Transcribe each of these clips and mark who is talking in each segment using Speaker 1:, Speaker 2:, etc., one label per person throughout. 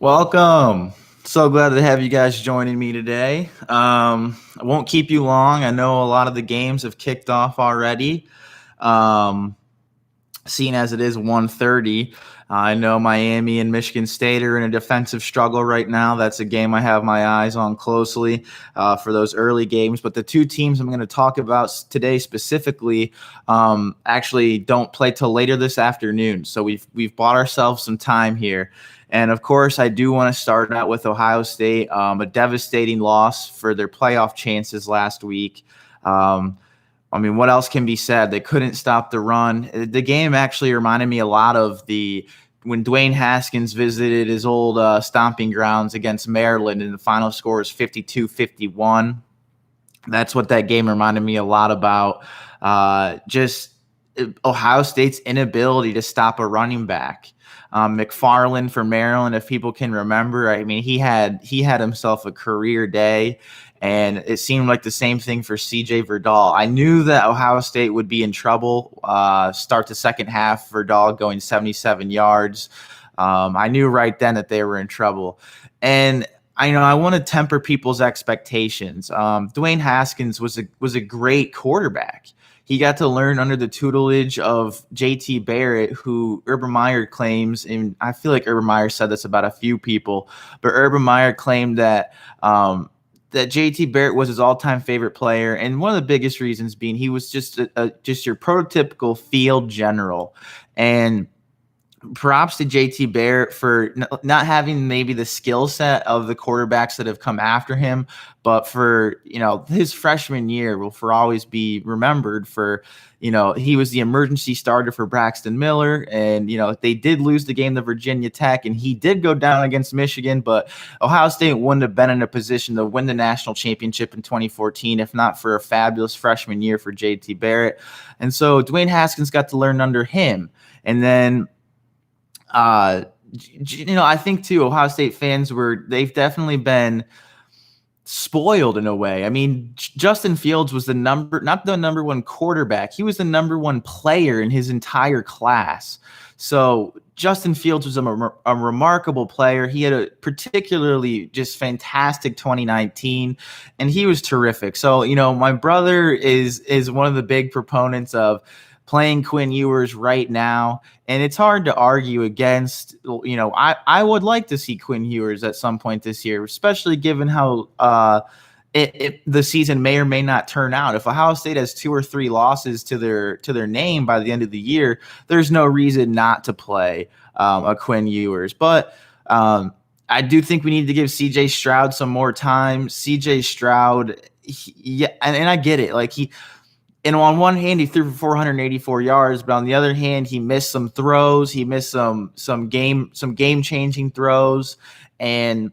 Speaker 1: Welcome. So glad to have you guys joining me today. I won't keep you long. I know a lot of the games have kicked off already. Um, Seeing as it is 1:30, I know Miami and Michigan State are in a defensive struggle right now. That's a game I have my eyes on closely for those early games. But the two teams I'm going to talk about today specifically actually don't play till later this afternoon. So we've bought ourselves some time here. And of course, I do want to start out with Ohio State, a devastating loss for their playoff chances last week. I mean, what else can be said? They couldn't stop the run. The game actually reminded me a lot of when Dwayne Haskins visited his old stomping grounds against Maryland, and the final score was 52-51. That's what that game reminded me a lot about. Just Ohio State's inability to stop a running back. McFarland for Maryland, if people can remember, I mean, he had himself a career day. And it seemed like the same thing for CJ Verdal. I knew that Ohio State would be in trouble. Start the second half, Verdal going 77 yards. I knew right then that they were in trouble. And I want to temper people's expectations. Dwayne Haskins was a great quarterback. He got to learn under the tutelage of J.T. Barrett, who Urban Meyer claims, and I feel like Urban Meyer said this about a few people, but Urban Meyer claimed that that J.T. Barrett was his all-time favorite player, and one of the biggest reasons being he was just just your prototypical field general. And props to J.T. Barrett for not having maybe the skill set of the quarterbacks that have come after him, but for, his freshman year will for always be remembered for, he was the emergency starter for Braxton Miller. And, they did lose the game to Virginia Tech, and he did go down against Michigan, but Ohio State wouldn't have been in a position to win the national championship in 2014 if not for a fabulous freshman year for J.T. Barrett. And so Dwayne Haskins got to learn under him. And then, I think too, Ohio State fans they've definitely been spoiled in a way. I mean, Justin Fields was not the number one quarterback. He was the number one player in his entire class. So Justin Fields was a remarkable player. He had a particularly just fantastic 2019, and he was terrific. So, my brother is one of the big proponents of playing Quinn Ewers right now. And it's hard to argue against, I would like to see Quinn Ewers at some point this year, especially given how the season may or may not turn out. If Ohio State has 2 or 3 losses to their name by the end of the year, there's no reason not to play a Quinn Ewers. But I do think we need to give CJ Stroud some more time. CJ Stroud, and I get it. And on one hand, he threw for 484 yards, but on the other hand, he missed some throws. He missed some game-changing throws, but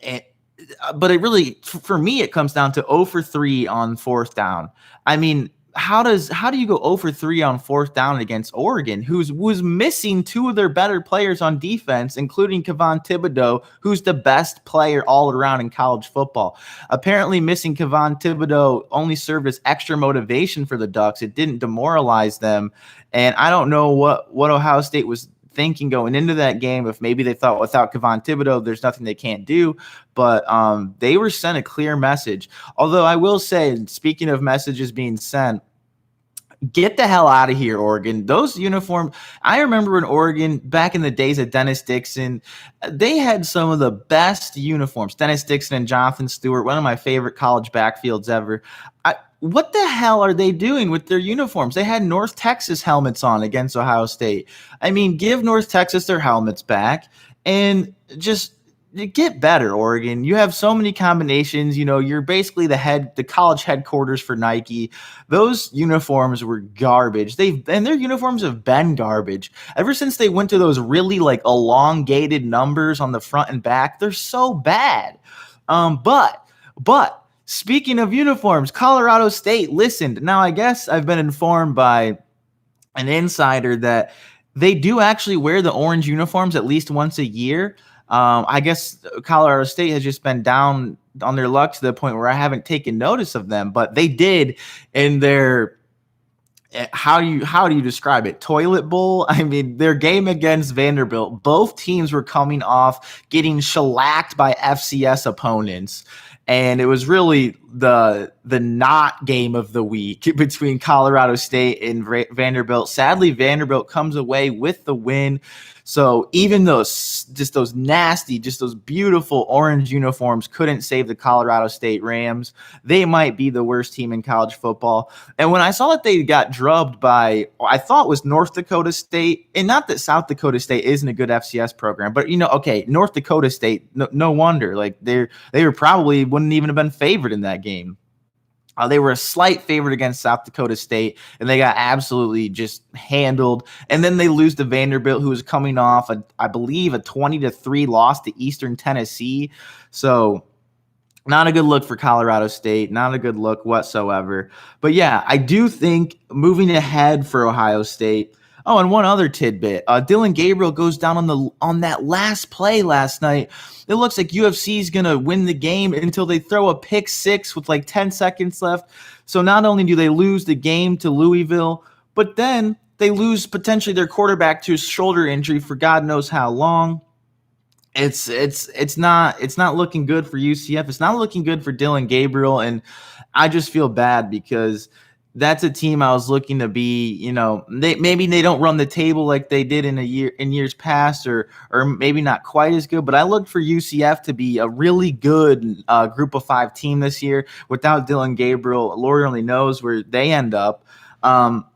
Speaker 1: it really, for me, it comes down to 0 for 3 on fourth down. I mean, how do you go 0 for 3 on fourth down against Oregon, who's missing 2 of their better players on defense, including Kayvon Thibodeaux, who's the best player all around in college football? Apparently, missing Kayvon Thibodeaux only served as extra motivation for the Ducks. It didn't demoralize them, and I don't know what Ohio State was thinking going into that game, if maybe they thought without Kayvon Thibodeaux, there's nothing they can't do. But they were sent a clear message. Although I will say, speaking of messages being sent, get the hell out of here, Oregon. Those uniforms, I remember when Oregon, back in the days of Dennis Dixon, they had some of the best uniforms. Dennis Dixon and Jonathan Stewart, one of my favorite college backfields ever. What the hell are they doing with their uniforms? They had North Texas helmets on against Ohio State. I mean, give North Texas their helmets back and just get better, Oregon. You have so many combinations. You're basically the college headquarters for Nike. Those uniforms were garbage. And their uniforms have been garbage ever since they went to those really elongated numbers on the front and back. They're so bad. But speaking of uniforms, Colorado State listened. Now, I guess I've been informed by an insider that they do actually wear the orange uniforms at least once a year. I guess Colorado State has just been down on their luck to the point where I haven't taken notice of them, but they did in their how do you describe it? Toilet bowl? I mean, their game against Vanderbilt, both teams were coming off getting shellacked by FCS opponents. And it was really the not game of the week between Colorado State and Vanderbilt. Sadly, Vanderbilt comes away with the win. So even those nasty, just those beautiful orange uniforms couldn't save the Colorado State Rams. They might be the worst team in college football. And when I saw that they got drubbed by, I thought it was North Dakota State, and not that South Dakota State isn't a good FCS program, but okay, North Dakota State, no wonder. Like they were probably wouldn't even have been favored in that game. They were a slight favorite against South Dakota State, and they got absolutely just handled. And then they lose to Vanderbilt, who was coming off, I believe, a 20-3 loss to Eastern Tennessee. So not a good look for Colorado State. Not a good look whatsoever. But yeah, I do think moving ahead for Ohio State. Oh, and one other tidbit. Dillon Gabriel goes down on that last play last night. It looks like UFC is going to win the game until they throw a pick six with like 10 seconds left. So not only do they lose the game to Louisville, but then they lose potentially their quarterback to a shoulder injury for God knows how long. It's not looking good for UCF. It's not looking good for Dillon Gabriel, and I just feel bad because that's a team I was looking to be, maybe they don't run the table like they did in years past, or maybe not quite as good. But I looked for UCF to be a really good Group of 5 team this year. Without Dillon Gabriel, Lord only knows where they end up. But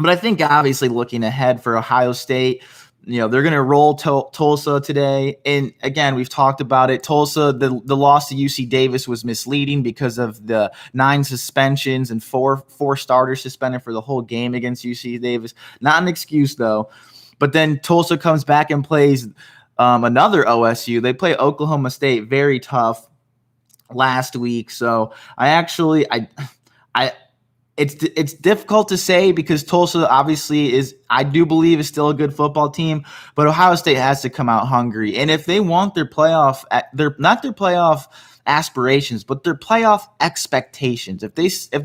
Speaker 1: I think obviously looking ahead for Ohio State, they're going to roll Tulsa today. And again, we've talked about it. Tulsa, the loss to UC Davis was misleading because of the 9 suspensions and four starters suspended for the whole game against UC Davis. Not an excuse, though. But then Tulsa comes back and plays another OSU. They play Oklahoma State very tough last week. So It's difficult to say because Tulsa obviously I do believe is still a good football team, but Ohio State has to come out hungry. And if they want their playoff, not their playoff aspirations, but their playoff expectations, if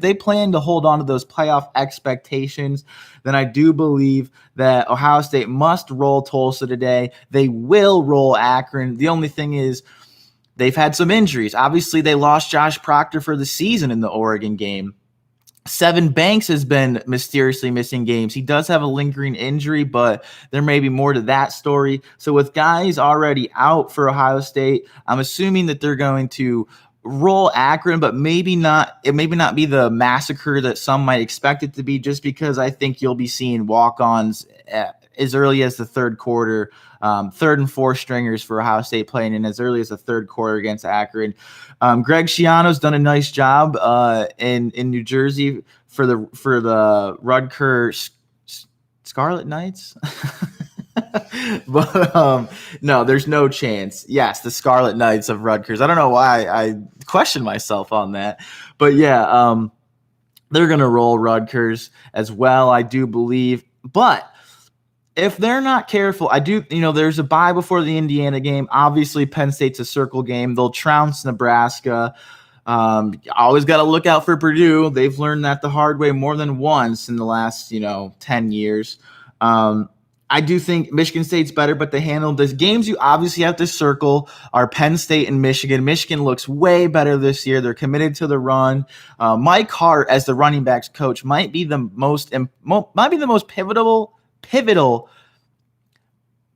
Speaker 1: they plan to hold on to those playoff expectations, then I do believe that Ohio State must roll Tulsa today. They will roll Akron. The only thing is they've had some injuries. Obviously, they lost Josh Proctor for the season in the Oregon game. Sevyn Banks has been mysteriously missing games. He does have a lingering injury, but there may be more to that story. So with guys already out for Ohio State, I'm assuming that they're going to roll Akron, but maybe not. It maybe not be the massacre that some might expect it to be, just because I think you'll be seeing walk-ons as early as the third quarter. Third and fourth stringers for Ohio State playing in as early as the third quarter against Akron. Greg Schiano's done a nice job in New Jersey for the Rutgers Scarlet Knights. But no, there's no chance. Yes, the Scarlet Knights of Rutgers. I don't know why I question myself on that. But yeah, they're going to roll Rutgers as well, I do believe. But if they're not careful, there's a bye before the Indiana game. Obviously, Penn State's a circle game. They'll trounce Nebraska. Always got to look out for Purdue. They've learned that the hard way more than once in the last, 10 years. I do think Michigan State's better, but they handled this. Games you obviously have to circle are Penn State and Michigan. Michigan looks way better this year. They're committed to the run. Mike Hart, as the running backs coach, might be the most pivotal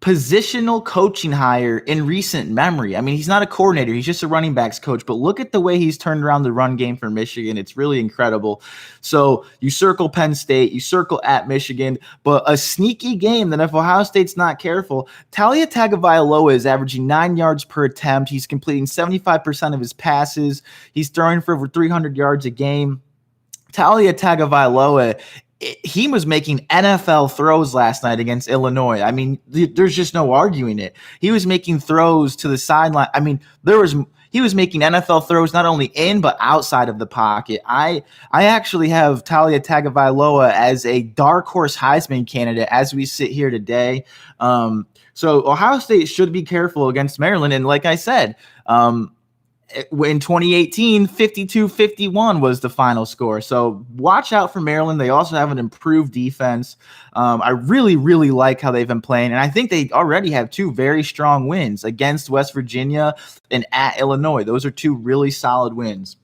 Speaker 1: positional coaching hire in recent memory. I mean, he's not a coordinator. He's just a running backs coach. But look at the way he's turned around the run game for Michigan. It's really incredible. So you circle Penn State, you circle at Michigan, but a sneaky game that if Ohio State's not careful, Talia Tagovailoa is averaging 9 yards per attempt. He's completing 75% of his passes. He's throwing for over 300 yards a game. Talia Tagovailoa, he was making NFL throws last night against Illinois. I mean, there's just no arguing it. He was making throws to the sideline. I mean, he was making NFL throws not only in but outside of the pocket. I actually have Talia Tagovailoa as a dark horse Heisman candidate as we sit here today. So Ohio State should be careful against Maryland. And like I said, in 2018, 52-51 was the final score. So watch out for Maryland. They also have an improved defense. I really, really like how they've been playing. And I think they already have two very strong wins against West Virginia and at Illinois. Those are two really solid wins.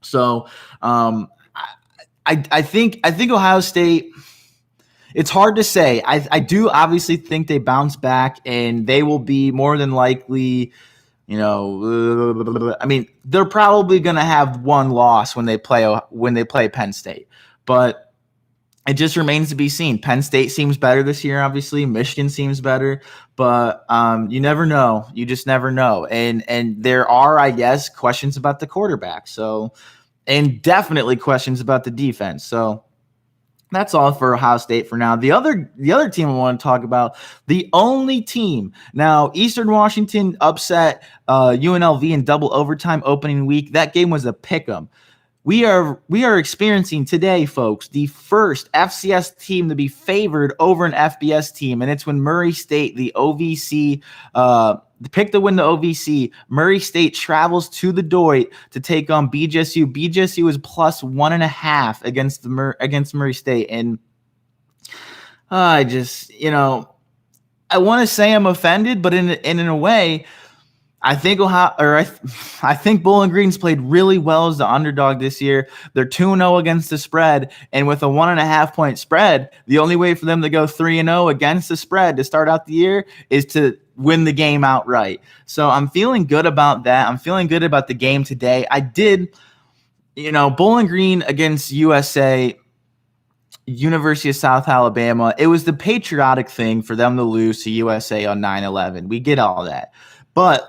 Speaker 1: So I think Ohio State, it's hard to say. I do obviously think they bounce back and they will be more than likely, I mean, they're probably going to have one loss when they play Penn State, but it just remains to be seen. Penn State seems better this year, obviously. Michigan seems better, but you never know. You just never know. And there are, I guess, questions about the quarterback. So, and definitely questions about the defense. So that's all for Ohio State for now. The other team I want to talk about, the only team. Now, Eastern Washington upset UNLV in double overtime opening week. That game was a pick'em. We are experiencing today, folks, the first FCS team to be favored over an FBS team, and it's when Murray State, the OVC, picked to win the OVC. Murray State travels to the Detroit to take on BGSU. BGSU is plus 1.5 against Murray State, and I just, I want to say I'm offended, but in a way, I think I think Bowling Green's played really well as the underdog this year. They're 2-0 against the spread, and with a 1.5 point spread, the only way for them to go 3-0 against the spread to start out the year is to win the game outright. So I'm feeling good about that. I'm feeling good about the game today. I did, Bowling Green against University of South Alabama. It was the patriotic thing for them to lose to USA on 9/11. We get all that, but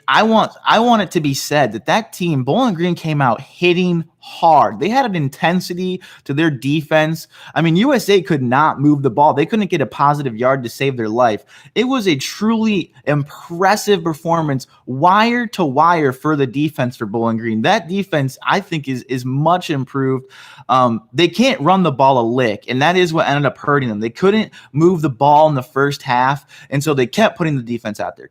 Speaker 1: I want it to be said that team, Bowling Green, came out hitting hard. They had an intensity to their defense. I mean, USA could not move the ball. They couldn't get a positive yard to save their life. It was a truly impressive performance, wire to wire, for the defense for Bowling Green. That defense, I think, is much improved. They can't run the ball a lick, and that is what ended up hurting them. They couldn't move the ball in the first half, and so they kept putting the defense out there.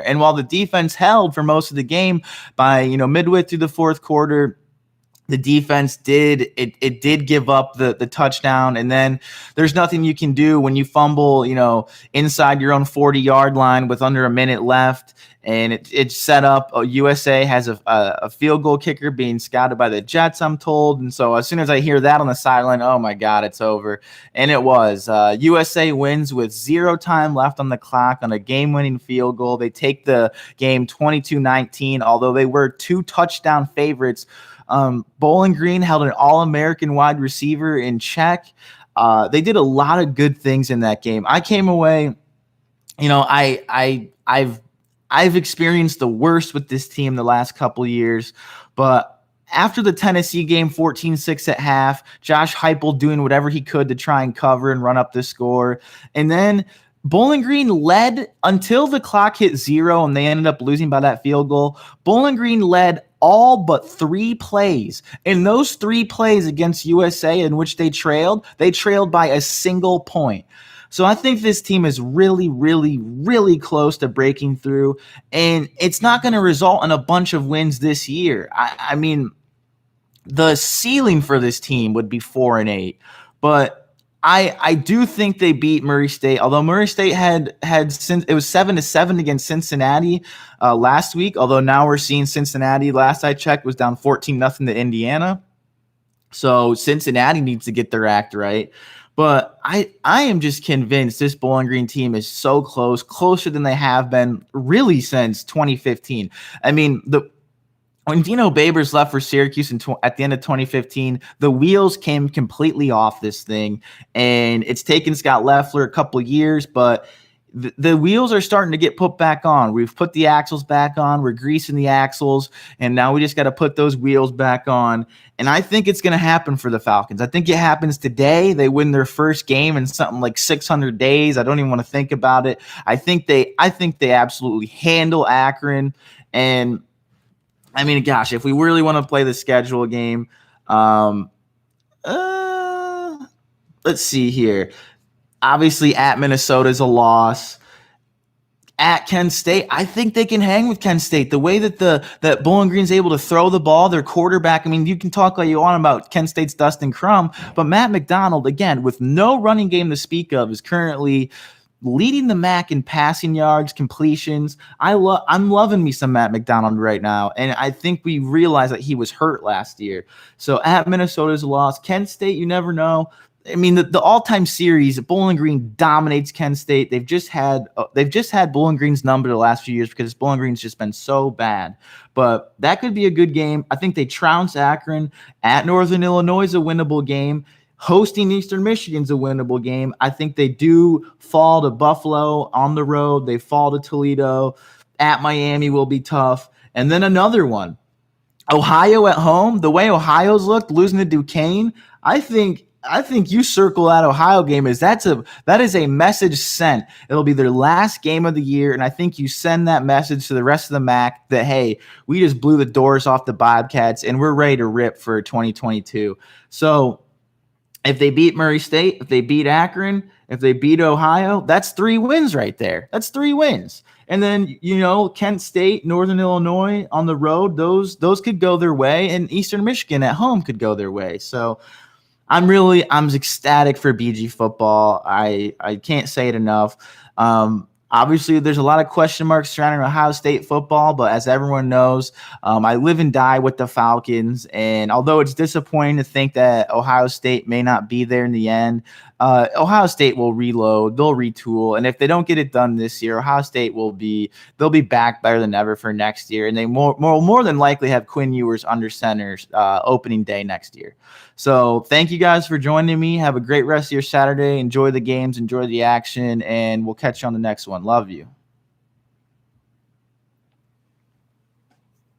Speaker 1: And while the defense held for most of the game, by midway through the fourth quarter, the defense did give up the touchdown, and then there's nothing you can do when you fumble, inside your own 40-yard line with under a minute left, and it's set up. USA has a field goal kicker being scouted by the Jets, I'm told, and so as soon as I hear that on the sideline, oh my God, it's over, and it was. USA wins with 0 time left on the clock on a game-winning field goal. They take the game 22-19, although they were 2 touchdown favorites. Bowling Green held an All-American wide receiver in check. They did a lot of good things in that game. I came away, I've experienced the worst with this team the last couple of years, but after the Tennessee game, 14-6 at half, Josh Heupel doing whatever he could to try and cover and run up the score, and then Bowling Green led until the clock hit 0 and they ended up losing by that field goal. Bowling Green led all but 3 plays. In those 3 plays against USA in which they trailed by a single point. So I think this team is really, really, really close to breaking through, and it's not going to result in a bunch of wins this year. I mean, the ceiling for this team would be 4-8, but I do think they beat Murray State, although Murray State had since it was 7-7 against Cincinnati last week. Although now we're seeing Cincinnati, last I checked, was down 14-0 to Indiana. So Cincinnati needs to get their act right. But I am just convinced this Bowling Green team is so closer than they have been really since 2015. I mean, when Dino Babers left for Syracuse at the end of 2015, the wheels came completely off this thing, and it's taken Scott Loeffler a couple of years, but the wheels are starting to get put back on. We've put the axles back on. We're greasing the axles, and now we just got to put those wheels back on. And I think it's going to happen for the Falcons. I think it happens today. They win their first game in something like 600 days. I don't even want to think about it. I think they absolutely handle Akron. And I mean, gosh, if we really want to play the schedule game, let's see here. Obviously, at Minnesota is a loss. at Kent State. I think they can hang with Kent State. The way that Bowling Green's able to throw the ball, their quarterback. I mean, you can talk like you want about Kent State's Dustin Crum, but Matt McDonald, again, with no running game to speak of, is currently leading the MAC in passing yards, completions. I'm loving me some Matt McDonald right now, and I think we realized that he was hurt last year. So at Minnesota's loss, Kent State, you never know. I mean, the all-time series, Bowling Green dominates Kent State. They've just had Bowling Green's number the last few years because Bowling Green's just been so bad. But that could be a good game. I think they trounce Akron. At Northern Illinois is a winnable game. Hosting Eastern Michigan's a winnable game. I think they do fall to Buffalo on the road. They fall to Toledo. At Miami will be tough. And then another one, Ohio at home. The way Ohio's looked, losing to Duquesne, I think you circle that Ohio game that is a message sent. It'll be their last game of the year, and I think you send that message to the rest of the MAC that, hey, we just blew the doors off the Bobcats, and we're ready to rip for 2022. So if they beat Murray State, if they beat Akron, if they beat Ohio, that's 3 wins right there. That's 3 wins. And then, Kent State, Northern Illinois on the road, those could go their way, and Eastern Michigan at home could go their way. So I'm ecstatic for BG football. I can't say it enough. Obviously, there's a lot of question marks surrounding Ohio State football, but as everyone knows, I live and die with the Falcons. And although it's disappointing to think that Ohio State may not be there in the end, Ohio State will reload, they'll retool, and if they don't get it done this year, Ohio State they'll be back better than ever for next year, and they more than likely have Quinn Ewers under center opening day next year. So thank you guys for joining me. Have a great rest of your Saturday. Enjoy the games, enjoy the action, and we'll catch you on the next one. Love you.